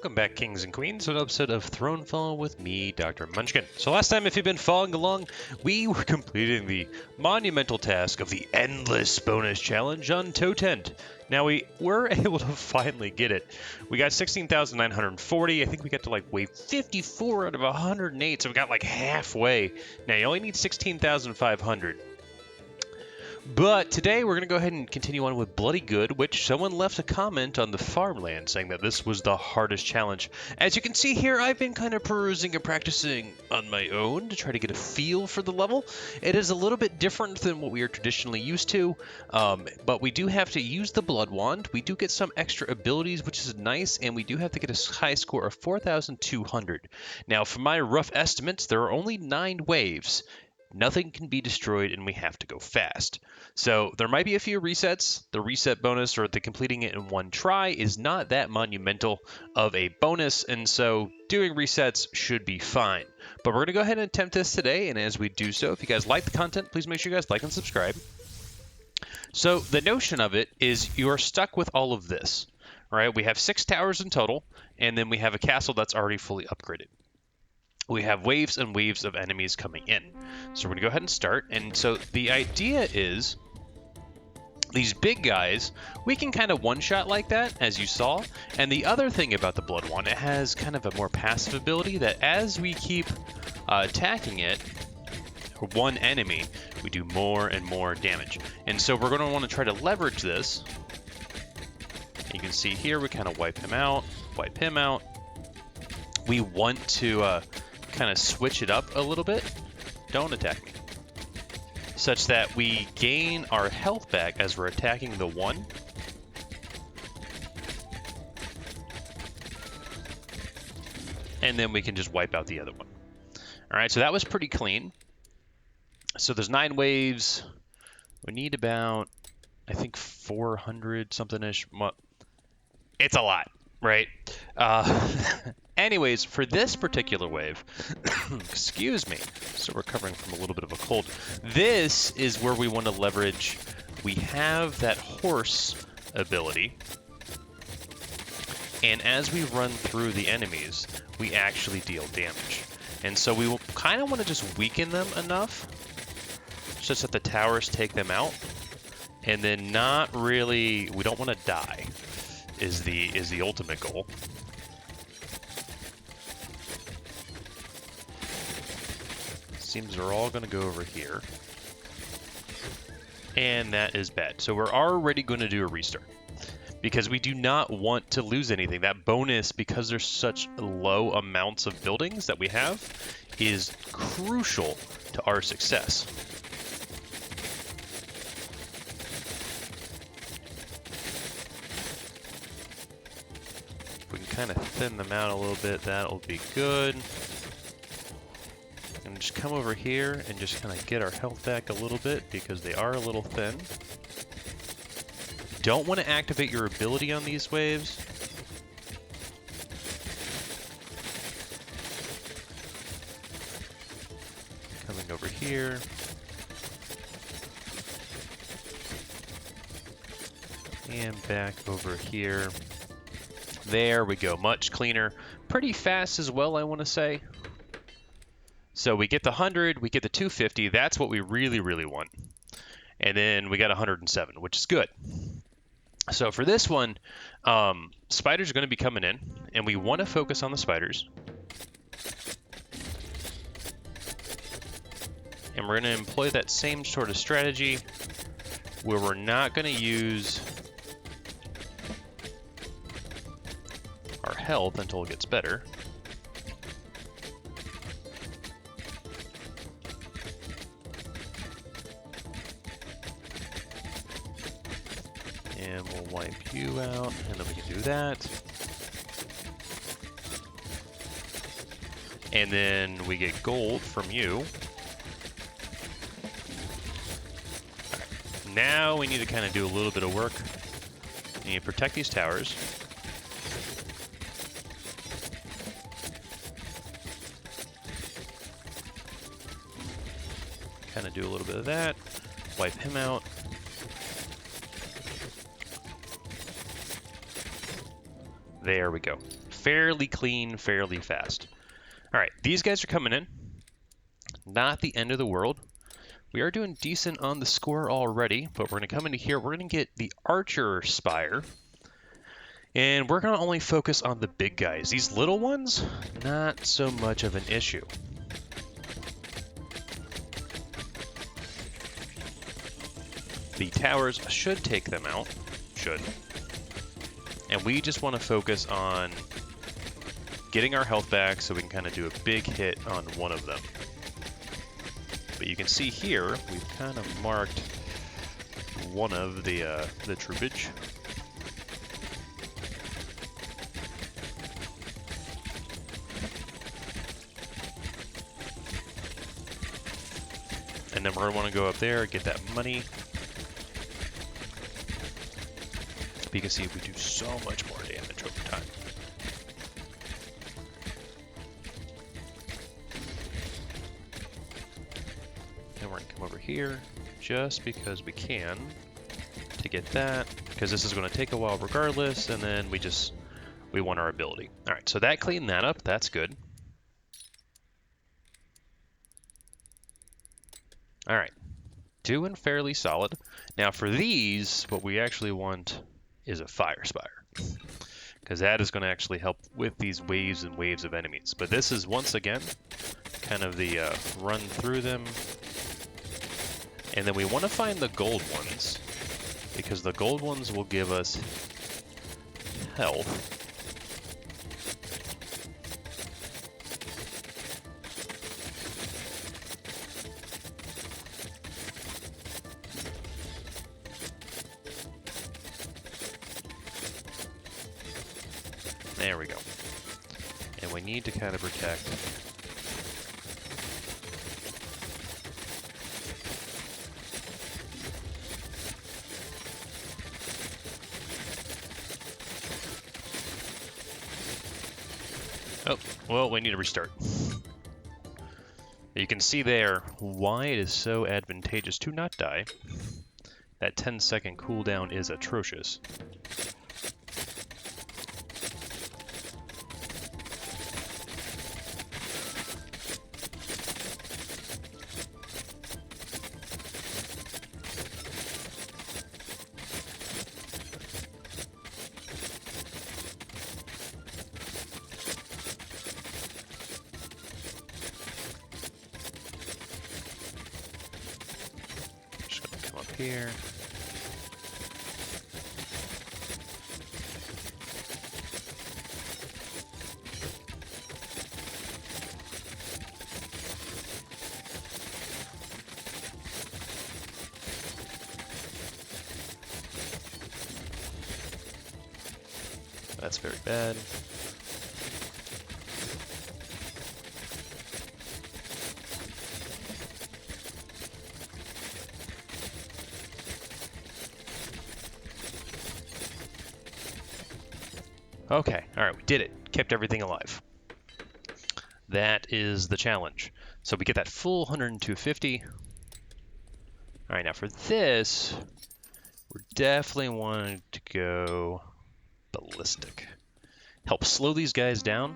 Welcome back, Kings and Queens, to an episode of Thronefall with me, Dr. Munchkin. So last time, if you've been following along, we were completing the monumental task of the Endless Bonus Challenge on Totend. Now, we were able to finally get it. We got 16,940. I think we got to, like, wave 54 out of 108, so we got, like, halfway. Now, you only need 16,500. But today we're going to go ahead and continue on with Bloody Good, which someone left a comment on the farmland saying that this was the hardest challenge. As you can see here, I've been kind of perusing and practicing on my own to try to get a feel for the level. It is a little bit different than what we are traditionally used to, but we do have to use the Blood Wand. We do get some extra abilities, which is nice, and we do have to get a high score of 4,200. Now, from my rough estimates, there are only 9 waves. Nothing can be destroyed, and we have to go fast. So there might be a few resets. The reset bonus, or the completing it in one try, is not that monumental of a bonus, and so doing resets should be fine. But we're going to go ahead and attempt this today, and as we do so, if you guys like the content, please make sure you guys like and subscribe. So the notion of it is you are stuck with all of this, right? We have 6 towers in total, and then we have a castle that's already fully upgraded. We have waves and waves of enemies coming in. So we're going to go ahead and start. And so the idea is these big guys, we can kind of one-shot like that, as you saw. And the other thing about the Blood Wand, it has kind of a more passive ability that as we keep attacking it, or one enemy, we do more and more damage. And so we're going to want to try to leverage this. You can see here, we kind of wipe him out, wipe him out. We want to kind of switch it up a little bit. Don't attack me. Such that we gain our health back as we're attacking the one. And then we can just wipe out the other one. Alright, so that was pretty clean. So there's 9 waves. We need about, I think, 400 something-ish. It's a lot, right? Anyways, for this particular wave, excuse me, still recovering from a little bit of a cold, this is where we want to leverage. We have that horse ability, and as we run through the enemies, we actually deal damage. And so we kind of want to just weaken them enough, such that the towers take them out, and then not really, we don't want to die, is the ultimate goal. Seems they're all going to go over here. And that is bad. So we're already going to do a restart. Because we do not want to lose anything. That bonus, because there's such low amounts of buildings that we have, is crucial to our success. If we can kind of thin them out a little bit, that'll be good. And just come over here and just kind of get our health back a little bit because they are a little thin. Don't want to activate your ability on these waves. Coming over here. And back over here. There we go, much cleaner. Pretty fast as well, I want to say. So we get the 100, we get the 250, that's what we really, really want. And then we got 107, which is good. So for this one, spiders are going to be coming in, and we want to focus on the spiders. And we're going to employ that same sort of strategy where we're not going to use our health until it gets better. And we'll wipe you out, and then we can do that. And then we get gold from you. Right. Now we need to kind of do a little bit of work. You need to protect these towers. Kind of do a little bit of that. Wipe him out. There we go. fairly clean, fairly fast. All right, these guys are coming in. Not the end of the world. We are doing decent on the score already, but we're going to come into here. We're going to get the Archer Spire. And we're going to only focus on the big guys. These little ones, not so much of an issue. The towers should take them out. Should. And we just want to focus on getting our health back so we can kind of do a big hit on one of them. But you can see here, we've kind of marked one of the troopage. And then we're going to want to go up there, get that money. You can see we do so much more damage over time. And we're going to come over here just because we can to get that, because this is going to take a while regardless, and then we want our ability. All right, so that cleaned that up. That's good. All right, doing fairly solid. Now for these, what we actually want is a fire spire, because that is going to actually help with these waves and waves of enemies. But this is once again kind of the run through them, and then we want to find the gold ones, because the gold ones will give us health. There we go. And we need to kind of protect. Oh, well, we need to restart. You can see there why it is so advantageous to not die. That 10-second cooldown is atrocious. Here. That's very bad. Okay, all right, we did it. Kept everything alive. That is the challenge. So we get that full 102.50. All right, now for this, we're definitely wanting to go Ballistic. Help slow these guys down.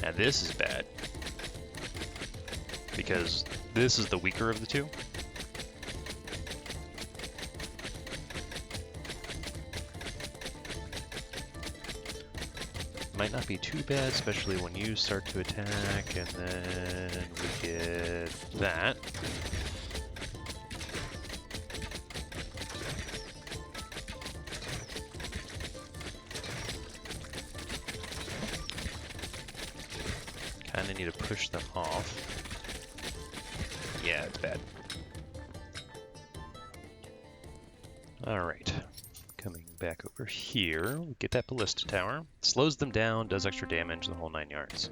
Now this is bad, because this is the weaker of the two. Might not be too bad, especially when you start to attack, and then we get that. Kinda need to push them off. Yeah, it's bad. Alright. Coming back over here, we get that Ballistic Tower. Slows them down, does extra damage, the whole 9 yards.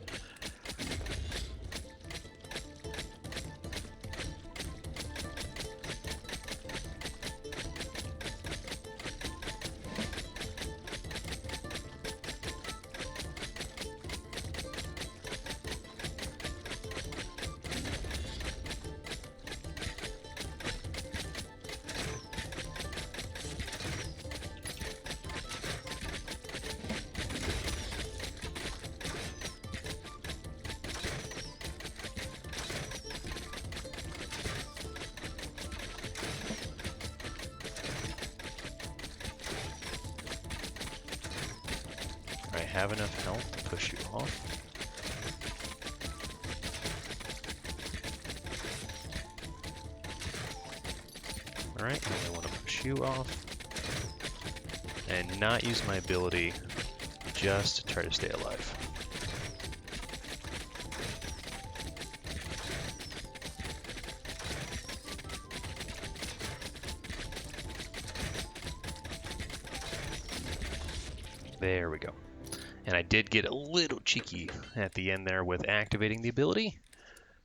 have enough health to push you off. Alright, and I want to push you off. And not use my ability just to try to stay alive. There we go. And I did get a little cheeky at the end there with activating the ability,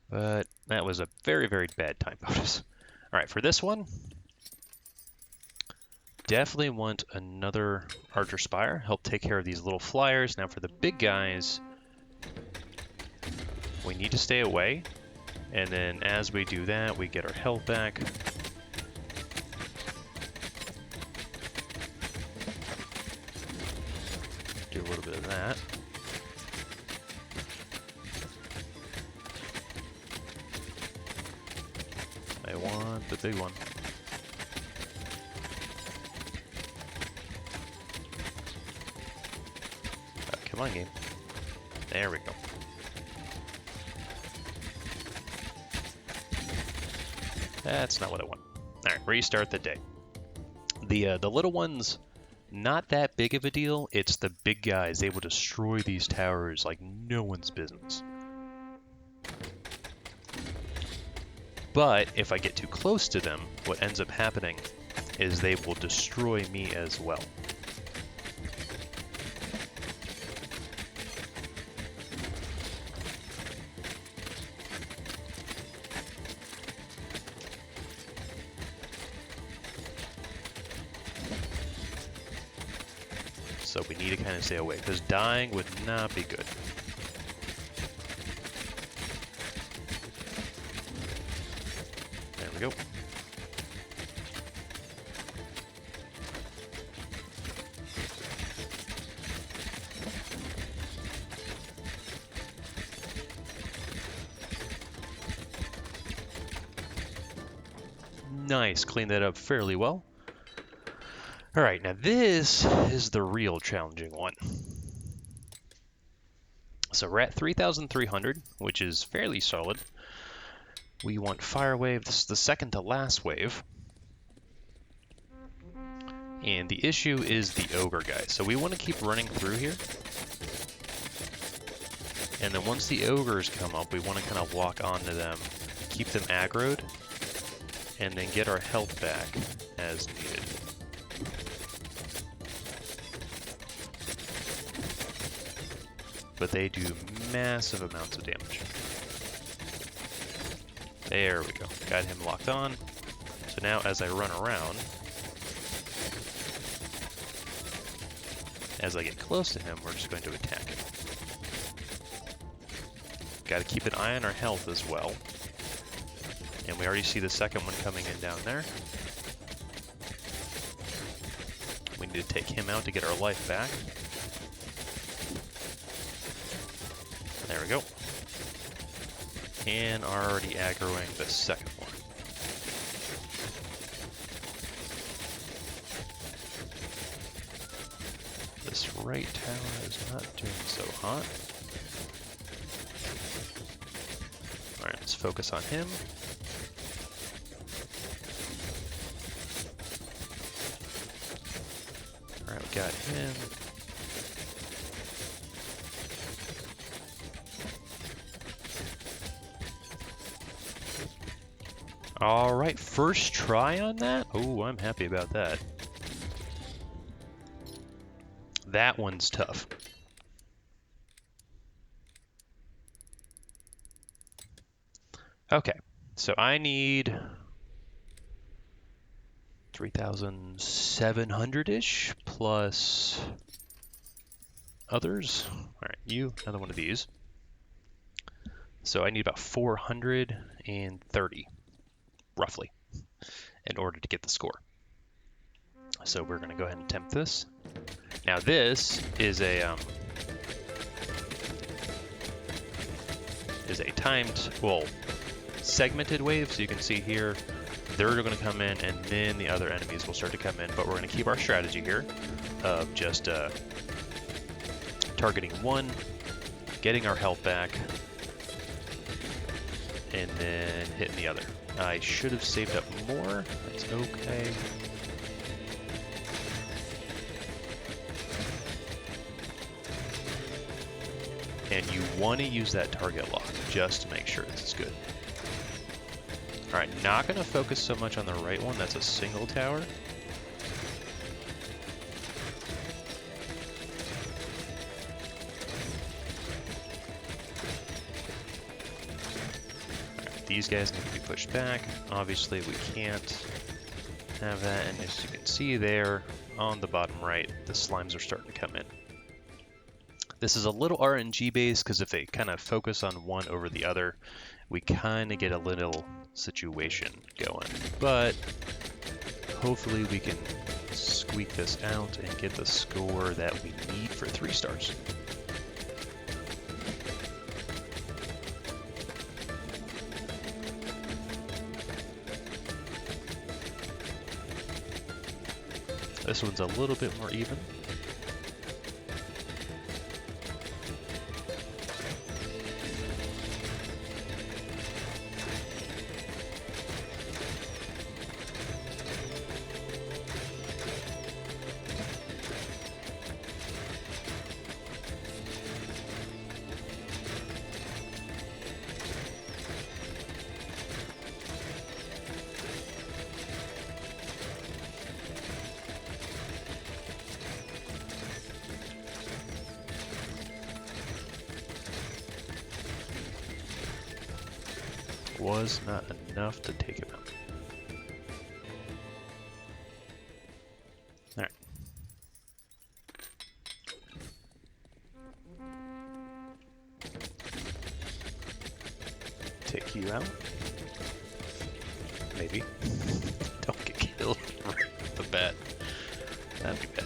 but that was a very, very bad time bonus. All right, for this one, definitely want another Archer Spire, help take care of these little flyers. Now for the big guys, we need to stay away, and then as we do that, we get our health back. Do a little bit of that. I want the big one. Oh, come on, game. There we go. That's not what I want. Alright, restart the day. The little ones, not that big of a deal. It's the big guys. They will destroy these towers like no one's business. But if I get too close to them, what ends up happening is they will destroy me as well. So we need to kind of stay away, because dying would not be good. There we go. Nice, clean that up fairly well. All right, now this is the real challenging one. So we're at 3,300, which is fairly solid. We want Fire Wave. This is the second to last wave. And the issue is the Ogre guy. So we want to keep running through here. And then once the Ogres come up, we want to kind of lock onto them, keep them aggroed, and then get our health back as needed. But they do massive amounts of damage. There we go. Got him locked on. So now as I run around, as I get close to him, we're just going to attack him. Got to keep an eye on our health as well. And we already see the second one coming in down there. We need to take him out to get our life back. There we go. And already aggroing the second one. This right tower is not doing so hot. Alright, let's focus on him. Alright, we got him. Alright, first try on that? Oh, I'm happy about that. That one's tough. Okay, so I need 3,700-ish plus others. Alright, you, another one of these. So I need about 430. Roughly, in order to get the score. So we're going to go ahead and attempt this. Now this is a timed, well, segmented wave. So you can see here, they're going to come in, and then the other enemies will start to come in. But we're going to keep our strategy here of just targeting one, getting our health back, and then hitting the other. I should have saved up more. That's okay. And you want to use that target lock just to make sure this is good. Alright, not going to focus so much on the right one. That's a single tower. Right, these guys need to be pushed back. Obviously, we can't have that. And as you can see there on the bottom right, the slimes are starting to come in. This is a little RNG based because if they kind of focus on one over the other, we kind of get a little situation going. But hopefully we can squeak this out and get the score that we need for 3 stars. This one's a little bit more even. Was not enough to take him out. Alright. Take you out. Maybe. Don't get killed right off the bat. That'd be bad.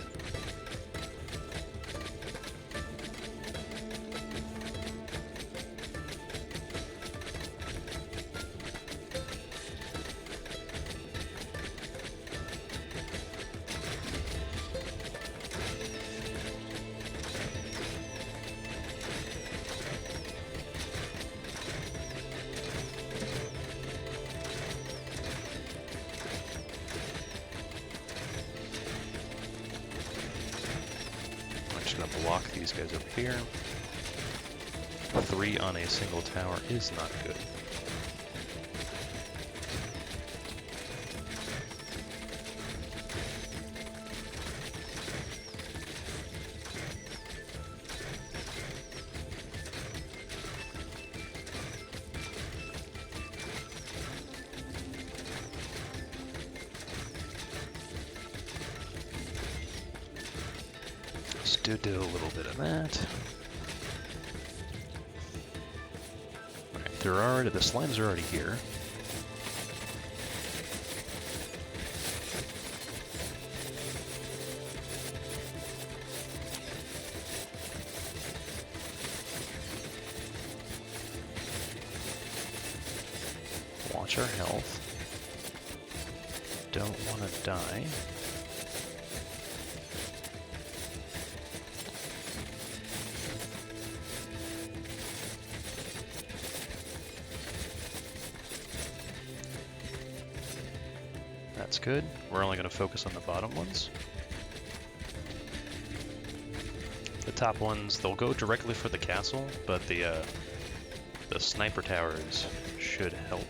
Block these guys up here. 3 on a single tower is not good. Do a little bit of that. Alright, the slimes are already here. Watch our health. Don't want to die. That's good. We're only going to focus on the bottom ones. The top ones, they'll go directly for the castle, but the sniper towers should help.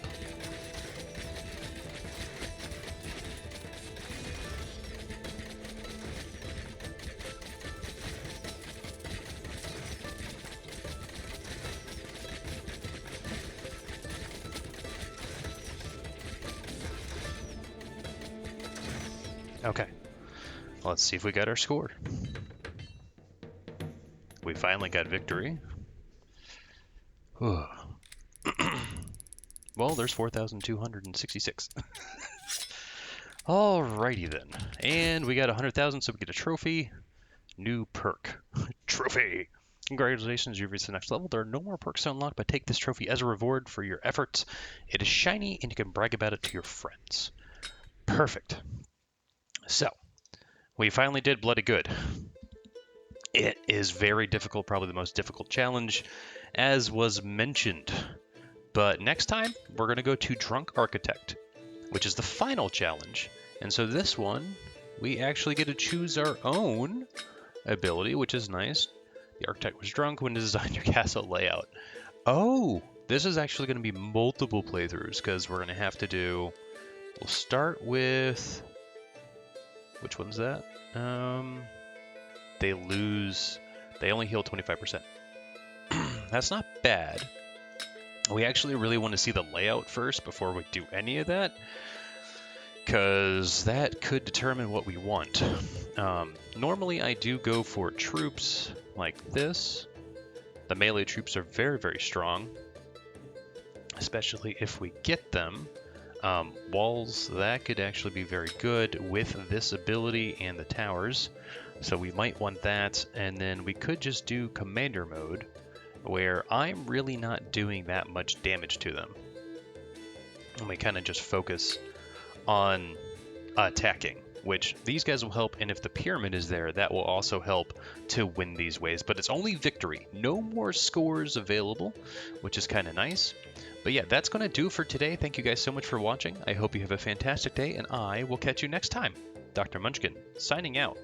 Okay, let's see if we got our score. We finally got victory. Well, there's 4,266. Alrighty then. And we got 100,000, so we get a trophy. New perk. Trophy! Congratulations, you've reached the next level. There are no more perks to unlock, but take this trophy as a reward for your efforts. It is shiny, and you can brag about it to your friends. Perfect. So, we finally did bloody good. It is very difficult, probably the most difficult challenge, as was mentioned. But next time, we're going to go to Drunk Architect, which is the final challenge. And so this one, we actually get to choose our own ability, which is nice. The architect was drunk when to design your castle layout. Oh, this is actually going to be multiple playthroughs, because we're going to have to do... We'll start with... Which one's that? They lose... They only heal 25%. That's not bad. We actually really want to see the layout first before we do any of that, because that could determine what we want. Normally I do go for troops like this. The melee troops are very, very strong, especially if we get them. Walls, that could actually be very good with this ability and the towers. So we might want that, and then we could just do commander mode, where I'm really not doing that much damage to them. And we kind of just focus on attacking, which these guys will help, and if the pyramid is there, that will also help to win these ways. But it's only victory. No more scores available, which is kind of nice. But yeah, that's going to do for today. Thank you guys so much for watching. I hope you have a fantastic day, and I will catch you next time. Dr. Munchkin, signing out.